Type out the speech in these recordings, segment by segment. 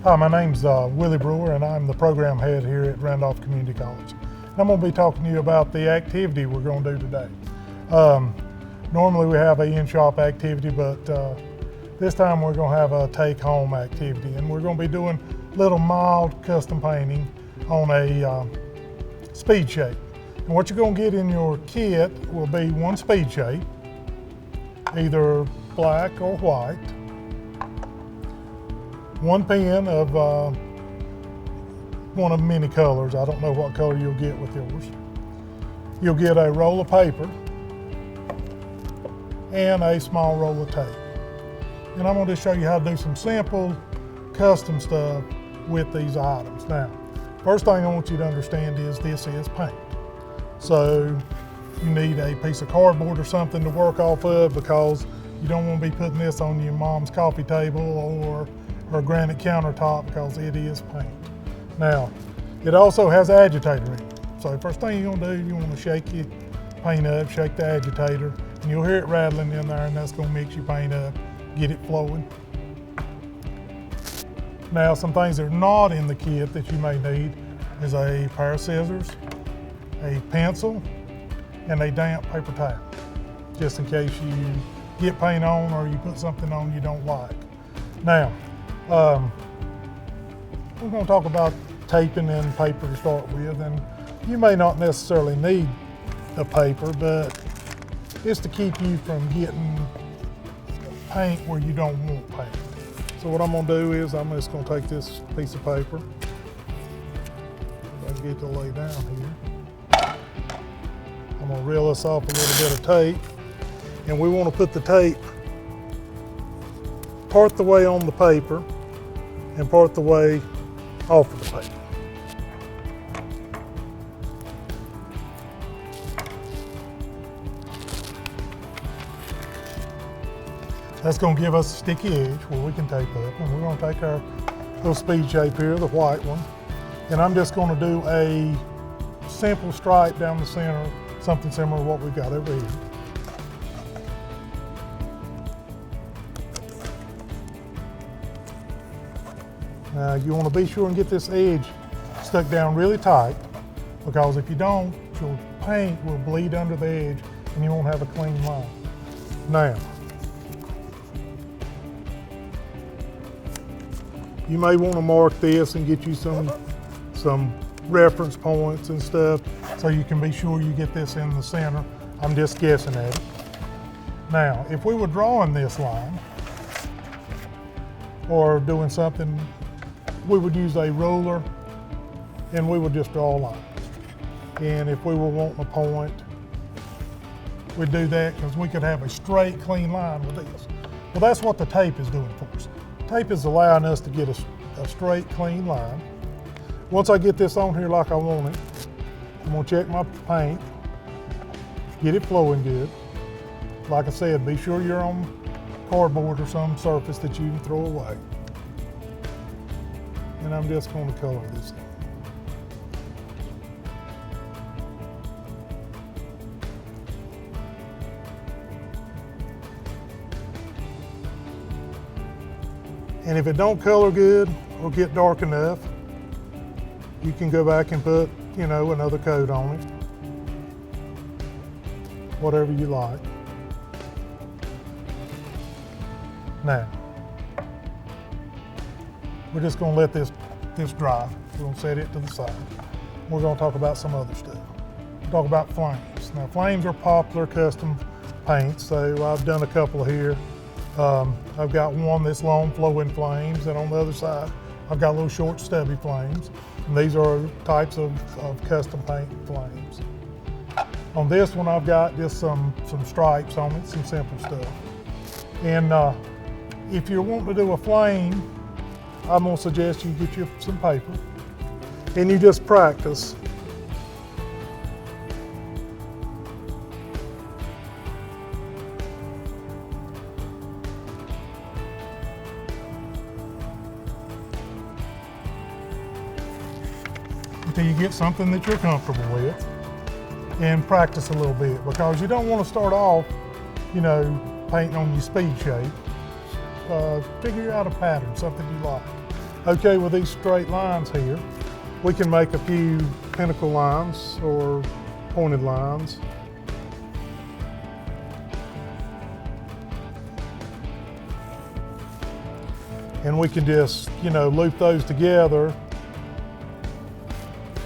Hi, my name's Willie Brewer, and I'm the program head here at Randolph Community College. And I'm going to be talking to you about the activity we're going to do today. Normally we have an in-shop activity, but this time we're going to have a take-home activity, and we're going to be doing little mild custom painting on a speed shape. And what you're going to get in your kit will be one speed shape, either black or white, one pen of one of many colors. I don't know what color you'll get with yours. You'll get a roll of paper and a small roll of tape. And I'm going to show you how to do some simple custom stuff with these items. Now, first thing I want you to understand is this is paint. So you need a piece of cardboard or something to work off of, because you don't want to be putting this on your mom's coffee table or her granite countertop, because it is paint. Now, it also has agitator in it. So first thing you're gonna do, you wanna shake your paint up, shake the agitator, and you'll hear it rattling in there, and that's gonna mix your paint up, get it flowing. Now, some things that are not in the kit that you may need is a pair of scissors, a pencil, and a damp paper towel, just in case you get paint on or you put something on you don't like. Now, we're going to talk about taping and paper to start with, and you may not necessarily need the paper, but it's to keep you from getting paint where you don't want paint. So what I'm going to do is I'm just going to take this piece of paper, if I can get it to lay down here. I'm going to reel this off a little bit of tape, and we want to put the tape part the way on the paper and part the way off of the paper. That's going to give us a sticky edge where we can tape up, and we're going to take our little speed shape here, the white one, and I'm just going to do a simple stripe down the center, something similar to what we've got over here. Now, you want to be sure and get this edge stuck down really tight, because if you don't, your paint will bleed under the edge and you won't have a clean line. Now, you may want to mark this and get you some reference points and stuff so you can be sure you get this in the center. I'm just guessing at it. Now, if we were drawing this line or doing something, we would use a ruler and we would just draw lines. And if we were wanting a point, we'd do that, because we could have a straight, clean line with this. Well, that's what the tape is doing for us. Tape is allowing us to get a straight, clean line. Once I get this on here like I want it, I'm gonna check my paint, get it flowing good. Like I said, be sure you're on cardboard or some surface that you can throw away. And I'm just going to color this in. And if it don't color good or get dark enough, you can go back and put, another coat on it. Whatever you like. Now, we're just going to let this dry. We're going to set it to the side. We're going to talk about some other stuff. We'll talk about flames. Now, flames are popular custom paints, so I've done a couple here. I've got one that's long flowing flames, and on the other side, I've got little short stubby flames. And these are types of custom paint flames. On this one, I've got just some stripes on it, some simple stuff. And if you're wanting to do a flame, I'm going to suggest you get you some paper and you just practice. Until you get something that you're comfortable with, and practice a little bit, because you don't want to start off, painting on your speed shape. Figure out a pattern, something you like. okay with these straight lines here, we can make a few pinnacle lines or pointed lines. And we can just, loop those together,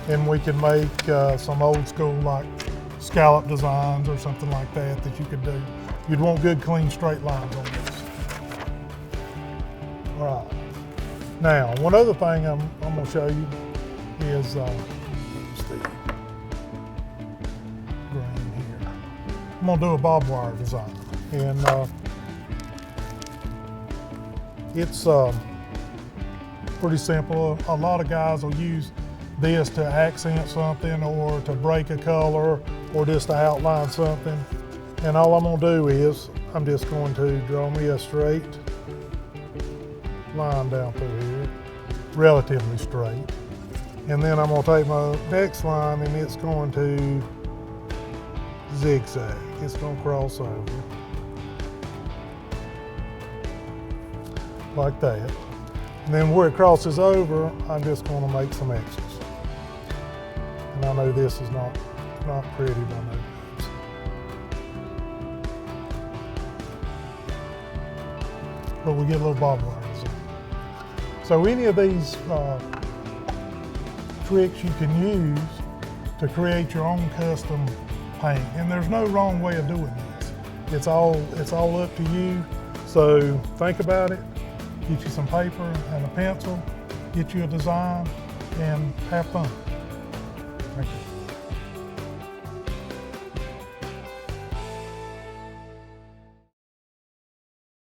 and we can make some old school like scallop designs or something like that you could do. You'd want good, clean, straight lines on this. All right. Now, one other thing I'm going to show you is what's the green here. I'm going to do a barbed wire design, and it's pretty simple. A lot of guys will use this to accent something or to break a color or just to outline something. And all I'm going to do is I'm just going to draw me a straight line down through here, relatively straight. And then I'm going to take my next line and it's going to zigzag. It's going to cross over like that. And then where it crosses over, I'm just going to make some X's. And I know this is not pretty by no means. But we get a little barbed wire design. So any of these tricks you can use to create your own custom paint. And there's no wrong way of doing this. It's all up to you. So think about it. Get you some paper and a pencil, get you a design, and have fun.